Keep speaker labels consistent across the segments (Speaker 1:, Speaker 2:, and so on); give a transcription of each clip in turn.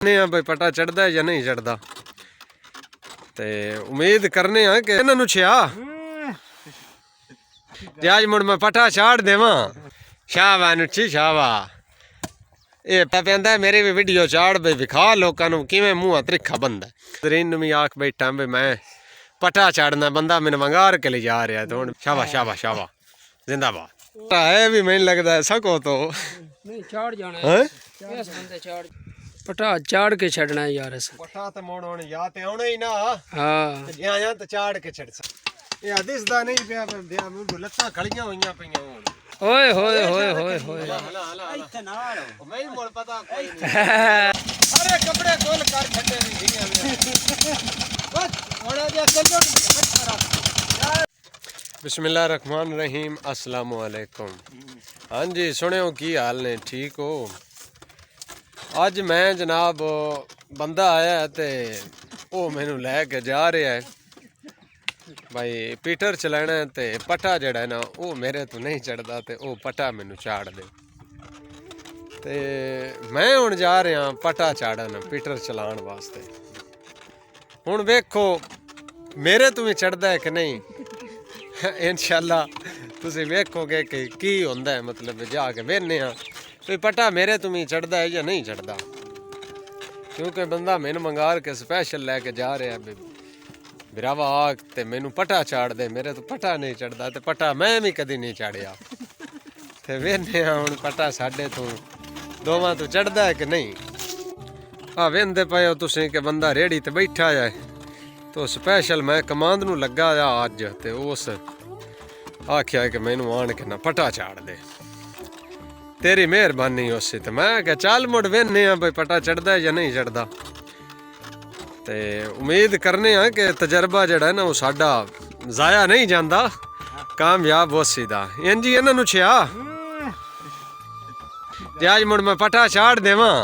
Speaker 1: भाई पटा चढ़दा है या नहीं चढ़दा ते उम्मीद करने हैं कि इन्हां नूं छिया जे अज मुड़ मैं पटा चाड़ देवां शाहवा नुच्छी शाहवा ये पैंदा मेरी भी वीडियो चाड़ बई विखा लोकां नूं किवें मूंह त्रिखा बंदा तरीन नूं भी आख बैठा बई मैं पटा चाड़ना बंदा मैनूं वंगार के ले जा रहा है तो शाबा शाबा शाबा जिंदाबाद है भी मैनूं लगदा है सको तो
Speaker 2: नहीं चाड़ जाना है इस बंदे चाड़ पटा चाड़ के छड़ना है यार अस
Speaker 1: पटा ते मोड़ होने या ते आउणे ही ना
Speaker 2: हां
Speaker 1: जे आया ते चाड़ के छड़ सा ये हदीस दा नहीं पिया बिया मुंह लत्तां खड़ियां होईयां पईयां
Speaker 2: ओए होए होए होए होए
Speaker 1: हला हला इथे नाल मैं मोड़ पता कोई नहीं अरे कपड़े खोल कर छड्डे नहीं धियां बस होना जे चलो बिस्मिल्लाह रहमान रहीम अस्सलाम वालेकुम। हाँ जी सुनियो की हाल ने ठीक हो। अज मैं जनाब बंदा आया तो वो मैनू लैके जा रहा है भाई पीटर चलाना है तो पटा जड़ा है ना वो मेरे तो नहीं चढ़ता तो वो पटा मैनू चाड़ दे ते मैं हुण जा रहा पटा चाड़न पीटर चलान वास्ते। हुण वेखो मेरे तो भी चढ़दा है कि नहीं इंशाअल्लाह तुसीं वेखोगे कि की हुंदा है मतलब जाके वेखने हाँ कोई पटा मेरे तो भी चढ़दा है या नहीं चढ़दा क्योंकि बंदा मैनू मंगार के स्पैशल लैके जा रहा है बिरावा आग ते मैनू पटा चाड़ दे मेरे तो पटा नहीं चढ़दा ते पटा मैं भी कदी नहीं चाड़िया ते वेखने हाँ हुण पटा साडे तो दोवां तो चढ़दा है कि नहीं। आ वेंदे पे हो तुसीं कि बंदा रेड़ी ते बैठा है तो स्पैशल मैं कमांद नूं लगा आ अज ते उस आख्या कि मैनू आन के ना पटा चाड़ दे तेरी मेहरबानी उसी तो मैं क्या चल मुड़ वेखने भाई पटा चढ़दा है या नहीं चढ़दा ते उम्मीद करने हैं कि तजर्बा जड़ा है ना वो साडा जाया नहीं जांदा कामयाब उसी दा इंज ही इन्हां नूं छिया जे अज मुड़ मैं पटा चाड़ देवां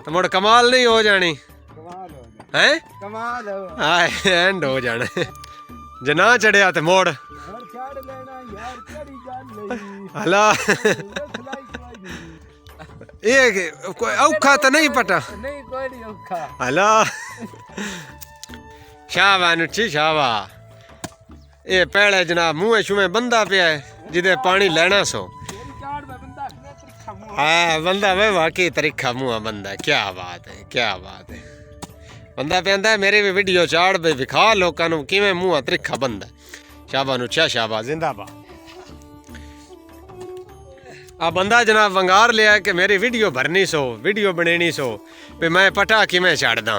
Speaker 1: तो मुड़ कमाल नहीं हो जानी हैं
Speaker 2: कमाल
Speaker 1: हाय एंड हो जाना जे ना चढ़िया तो मोड़ हला ये कोई औखा तो नहीं पटा
Speaker 2: नहीं कोई नहीं औखा
Speaker 1: हला शाहवा नुच्छी शाहवा ये पहले जनाब मुँह छुए बंदा पिया है जिदे पानी लेना सो हाँ बंदा वे वाकई तरीका मुँह बंदा क्या बात है क्या बात है बंदा कहता है मेरी भी वीडियो चाड़ बई विखा लोकां नूं किवें मूंह त्रिखा बंदा शाबा नुच्छा शाबा जिंदाबाद। आ बंदा जनाब वंगार लिया कि मेरी वीडियो भरनी सो वीडियो बनेनी सो भी मैं पटा किवें चाड़दा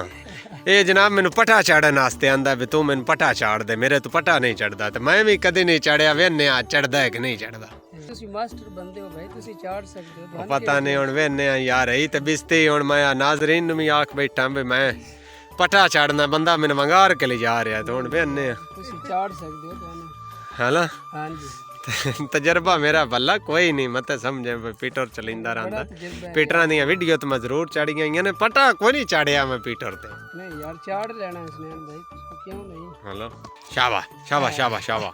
Speaker 1: ये जनाब मैनू पटा चाड़न वास्ते आंदा भी तू मैनू पटा चाड़ दे मेरे तो पटा नहीं चढ़दा तो मैं भी कदी नहीं चढ़िया वेखने आ चढ़दा है कि नहीं चढ़दा
Speaker 2: ਤੁਸੀਂ ਮਾਸਟਰ ਬੰਦੇ ਹੋ ਭਾਈ ਤੁਸੀਂ ਚਾੜ ਸਕਦੇ ਹੋ
Speaker 1: पता नहीं हुण वेखने आ यार यही ते बिस्ती हुण मैं नाज़रीन नूं भी आख बैठा भी मैं पटा चाड़ना बंदा मैनू वंगार के ले जा रहा है तो हुण वेखने आ
Speaker 2: ਤੁਸੀਂ ਚਾੜ ਸਕਦੇ ਹੋ ਤੁਹਾਨੂੰ
Speaker 1: हला
Speaker 2: ਹਾਂਜੀ
Speaker 1: तजर्बा मेरा भला कोई नहीं मत समझे पीटर चलिंदा रहा पीटरां दी वीडियो तो मैं जरूर चाड़ियां ने पटा कोई नहीं चाड़िया मैं पीटर ते
Speaker 2: नहीं यार चाड़ लेना इसने भाई क्यों नहीं
Speaker 1: हेलो शाबा शाबा शाबा शाबा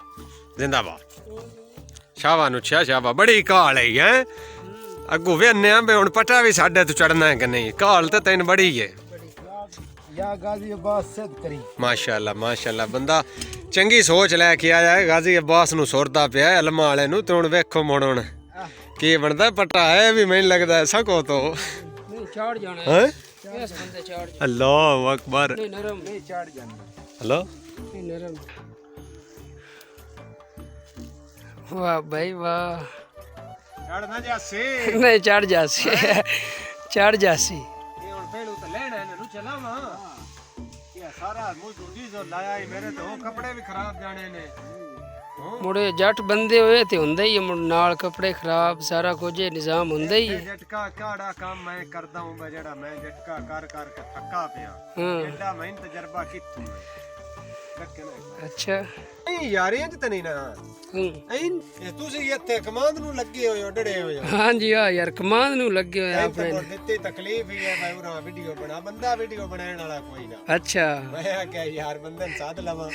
Speaker 1: जिंदाबाद शाबा नुच्छा शाबा बड़ी काल है अगू वेखने आ हुण पटा भी साडे तो चढ़ना है कि नहीं काल तो तैन बड़ी है
Speaker 2: या गाजी अब्बास सिद्ध करी
Speaker 1: माशाअल्लाह बंदा चंगी सोच लैके आया है गाजी अब्बास नूं सुरदा पिया है अलमा वाले नूं ते हुण वेखो मुड़ हुण की बनदा पटा है भी मैनूं लगदा है सको तो
Speaker 2: नहीं चाड़ जाना
Speaker 1: हैं
Speaker 2: इस बंदे चाड़
Speaker 1: अल्लाह अकबर
Speaker 2: नहीं नरम नहीं चाड़ जाना
Speaker 1: हेलो
Speaker 2: नहीं नरम वाह भाई वाह
Speaker 1: चढ़ना जासी
Speaker 2: नहीं चढ़ जासी चढ़ जासी
Speaker 1: ये हुण पहलू तो लेना है नूं चलावा ये सारा मुझ डीजल लाया ही मेरे तो कपड़े भी खराब जाने ने
Speaker 2: मुड़े जट बंदे होए ते हुंदा ही मुड़ नाल कपड़े खराब सारा कुछ निजाम हुंदा ही है
Speaker 1: झटका काड़ा काम मैं करदा हूं बा जेड़ा मैं झटका कर के थक्का पिया
Speaker 2: हां
Speaker 1: एडा मैं तजर्बा कित्थों
Speaker 2: अच्छा
Speaker 1: ਨਹੀਂ ਯਾਰ ਇੰਜ ਤਾਂ ਨਹੀਂ ਨਾ ਇਹ ਤੁਸੀਂ ਇੱਥੇ ਕਮਾਂਡ ਨੂੰ ਲੱਗੇ ਹੋਏ ਹੋ ਡੜੇ ਹੋਏ ਹੋ
Speaker 2: ਹਾਂਜੀ ਆ ਯਾਰ ਕਮਾਂਡ ਨੂੰ ਲੱਗੇ ਹੋਏ ਆਪਣੇ
Speaker 1: ਨੇ ਦਿੱਤੀ ਤਕਲੀਫ ਹੀ ਹੈ ਮੈਂ ਉਹਨਾਂ ਵੀਡੀਓ ਬਣਾ ਬੰਦਾ ਵੀਡੀਓ ਬਣਾਉਣ ਵਾਲਾ ਕੋਈ ਨਾ
Speaker 2: ਅੱਛਾ
Speaker 1: ਮੈਂ ਕਿਹਾ ਯਾਰ ਬੰਦੇ ਨੂੰ ਸਾਧ ਲਵਾਂ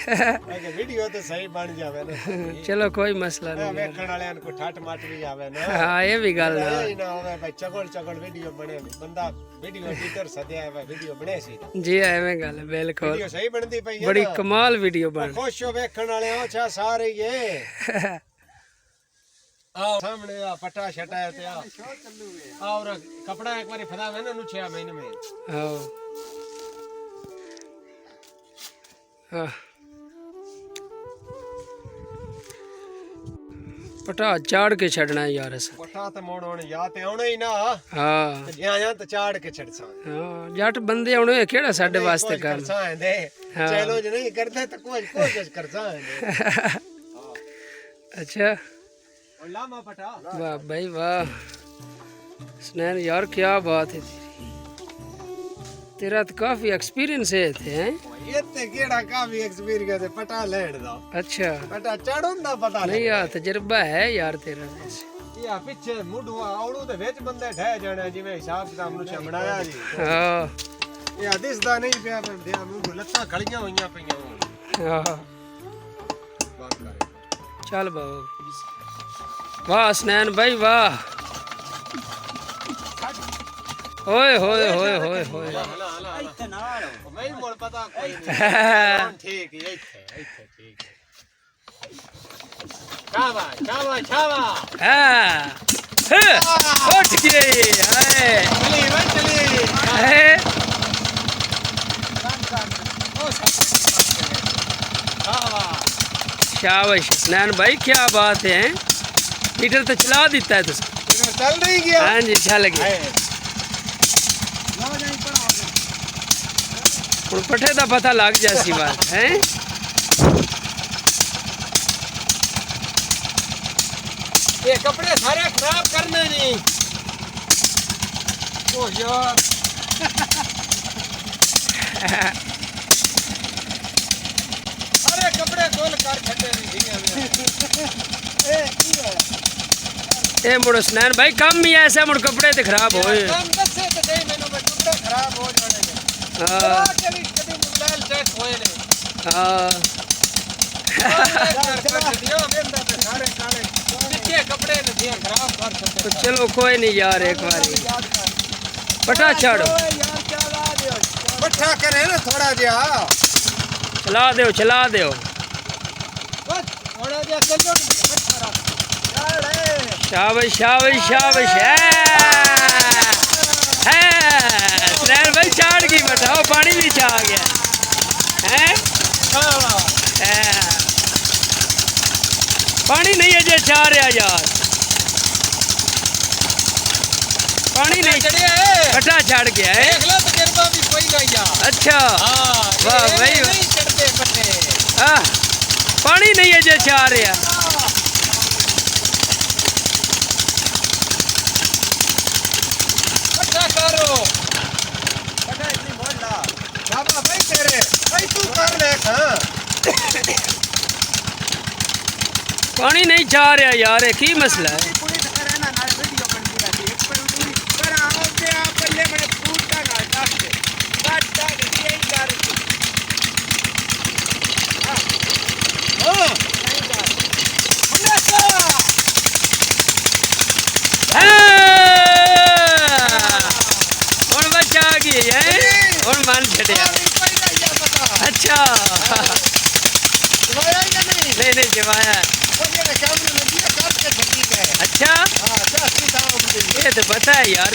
Speaker 1: ਮੈਂ ਕਿ ਵੀਡੀਓ ਤਾਂ ਸਹੀ ਬਣ ਜਾਵੇ ਨਾ
Speaker 2: ਚਲੋ ਕੋਈ ਮਸਲਾ ਨਹੀਂ
Speaker 1: ਵੇਖਣ ਵਾਲਿਆਂ ਨੂੰ ਕੋਈ ਠੱਠ ਮੱਟ ਵੀ ਜਾਵੇ ਨਾ
Speaker 2: ਹਾਂ ਇਹ ਵੀ ਗੱਲ
Speaker 1: ਇਹ ਨਾ ਹੋਵੇ ਭਾਈ ਚਗੜ ਵੀਡੀਓ ਬਣੇ ਬੰਦਾ ਵੀਡੀਓ ਐਡੀਟਰ ਸਦਿਆ ਹੈ ਵੀਡੀਓ ਬਣੇ ਸੀ
Speaker 2: ਜੀ ਐਵੇਂ ਗੱਲ ਹੈ ਬਿਲਕੁਲ
Speaker 1: ਵੀਡੀਓ ਸਹੀ ਬਣਦੀ ਪਈ ਹੈ
Speaker 2: ਬੜੀ ਕਮਾਲ ਵੀਡੀਓ ਬਣ
Speaker 1: ਖੁਸ਼ ਹੋ ਵੇਖਣ ਵਾਲਿਆਂ ਅੱਛਾ ਸਾਰੇ ਇਹ आओ सामने आ पट्टा छटा है ते आ और कपड़ा एक बारी फदा में ना 6 महीने में
Speaker 2: आओ हां पट्टा चाड़ के छड़ना है यार अस
Speaker 1: पट्टा ते मोड़ होने या ते आउणे ही ना
Speaker 2: हां
Speaker 1: ते आया ते चाड़ के छड़सा
Speaker 2: हां जट बंदे आउणे केड़ा साडे वास्ते कर
Speaker 1: करसा है दे चैलेंज नहीं करते तो कोशिश करसा है
Speaker 2: अच्छा
Speaker 1: लामा पटा
Speaker 2: वाह भाई वाह स्नैन यार क्या बात है तेरा तो काफी एक्सपीरियंस है थे हैं
Speaker 1: ये ते केड़ा काफी एक्सपीरियंस है पटा लेण दा
Speaker 2: अच्छा
Speaker 1: पटा चढ़न दा पता
Speaker 2: नहीं यार तजुर्बा है यार तेरा वैसे
Speaker 1: ये पीछे मुंडू आवड़ू ते विच बंदे ठह जाने जिवें हिसाब किताब नु बनाया जी
Speaker 2: हां
Speaker 1: ये हदीस दा नहीं पिया बंदे मुंडू लत्तां खड़ियां होईयां पईयां
Speaker 2: हां चल बाबा वाह स्नैन भाई वाह ओए होए होए होए होए
Speaker 1: ਇੱਥੇ ਨਾਲ ਮੈਨੂੰ ਮੋੜ ਪਤਾ ਕੋਈ ਨਹੀਂ ਠੀਕ ਹੈ ਇੱਥੇ ਠੀਕ ਹੈ ਛਾਵਾ
Speaker 2: हां उठ गए हाय
Speaker 1: चली
Speaker 2: हाय शाबाश स्नैन भाई क्या बात है मीटर तो चला देता है तुझे
Speaker 1: चल रही गया
Speaker 2: हाँ जी चल गया हुण पट्ठे दा पता लग जासी बात है
Speaker 1: ये कपड़े सारे खराब करने नहीं ओ यार सारे कपड़े खोल कर छड्डे नहीं
Speaker 2: ए मुड़ स्नैन भाई कम ही ऐसा मुड़ कपड़े ते खराब होए
Speaker 1: काम दसे ते नहीं मेनू कपड़े खराब हो जाने ने हां के भी कभी मोबाइल चेक होए ने
Speaker 2: हां
Speaker 1: सारे काले कितने कपड़े ने दिए खराब कर सकते
Speaker 2: तो चलो कोई नहीं यार एक बारी पटा छाड़ो
Speaker 1: पट्ठा करे ना थोड़ा जिहा
Speaker 2: चला दो
Speaker 1: थोड़ा जिहा चलो
Speaker 2: शाबाश शाबाश शाबाश है स्नैन भाई चाड़ की बताओ पानी भी आ गया है पानी नहीं है जे चाह रहा यार पानी नहीं पट्टा चढ़ गया है
Speaker 1: देख लो तजुर्बा भी कोई नहीं यार
Speaker 2: अच्छा वाह भाई
Speaker 1: नहीं चढ़ते पट्टे
Speaker 2: पानी नहीं है जे चाह रहा
Speaker 1: पट्टा करो पट्टा इतनी मोड़ ला बाबा भाई तेरे भाई तू कर ले
Speaker 2: पानी नहीं चाह रहा यार की मसला है मान छड़िया अच्छा नहीं जमाया अच्छा ये तो पता है यार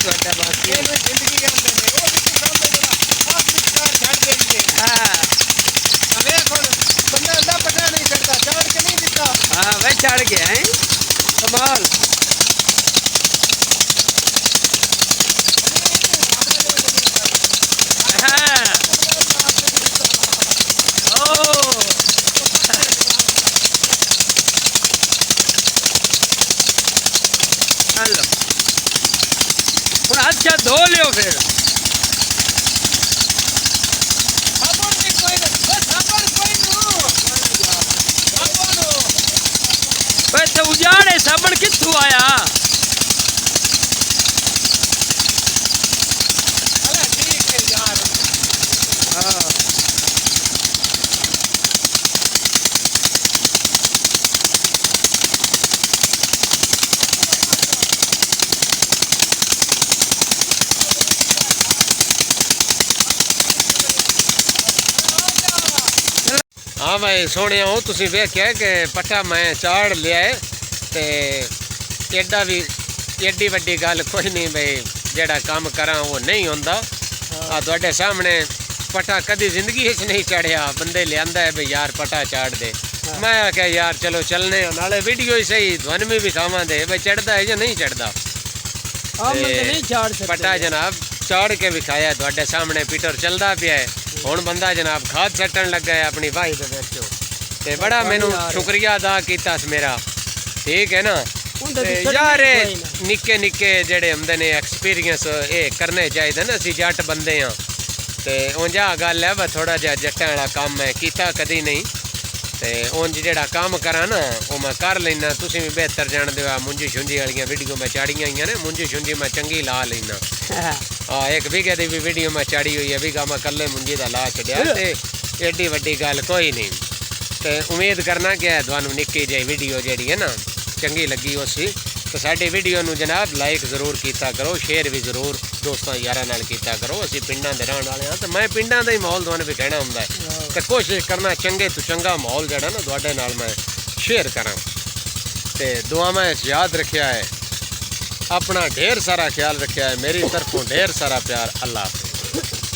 Speaker 2: हाँ भाई चढ़ गया है कमाल अच्छा धो लियो फिर आया
Speaker 1: अरे ठीक है यार
Speaker 2: हाँ
Speaker 1: हाँ भाई सोने हो तुसी वेख्या कि पट्ठा मैं चाड़ लिया है ते एडा भी एडी वड्डी गल कोई नहीं भाई जेड़ा काम करा वो नहीं होंदा आ तुहाडे सामने पट्ठा कदी जिंदगी विच नहीं चढ़िया बंदे लियांदा है भाई यार पट्ठा चाड़ दे मैं आख्या यार चलो चलने नाले वीडियो ही सही ध्वन में भी खावा दे भाई चढ़दा है या नहीं चढ़दा
Speaker 2: नहीं चाड़ सकते
Speaker 1: पट्ठा जनाब चाड़ के भी खाया तुहाडे सामने पीटर चलदा पिया है हुण बंदा जनाब खाद सट्टन लगा है अपनी वाही दे विच ते बड़ा मैनू शुक्रिया अदा कीता मेरा ठीक है ना यार निक्के निक्के जेड़े होंदे ने एक्सपीरियंस ये करने चाहिए ना असीं जट बंदे हाँ ते उंजा गल है बस थोड़ा जिहा जट्टां वाला काम मैं कीता कदी नहीं ते उंज जेड़ा काम करा ना वो मैं कर लेना तुसीं भी बेहतर जानदे हो मुंजी शुंजी वालियां वीडियो मैं चाड़ियां ही ने मुंजी शुंजी मैं चंगी ला लेना हाँ एक बीघे की भी वीडियो मैं चाड़ी हुई है बीघा मैं कल्ले मुंजी का ला छड़िया ते एडी वड्डी गल कोई नहीं ते उम्मीद करना कि तुहानू निक्की जी वीडियो जी है ना चंगी लगी उसी तो साडी वीडियो नू जनाब लाइक जरूर कीता करो शेयर भी जरूर दोस्तों यारां नाल कीता करो असीं पिंडां दे रहण वाले हाँ तो मैं पिंडां दा ही माहौल तुहानू भी कहना हुंदा है तो कोशिश करना चंगे तो चंगा माहौल जड़ा ना तुहाडे नाल मैं शेयर करां ते दुआवां याद रखिया है अपना ढेर सारा ख्याल रखा है मेरी तरफों ढेर सारा प्यार अल्लाह हाफ़िज़।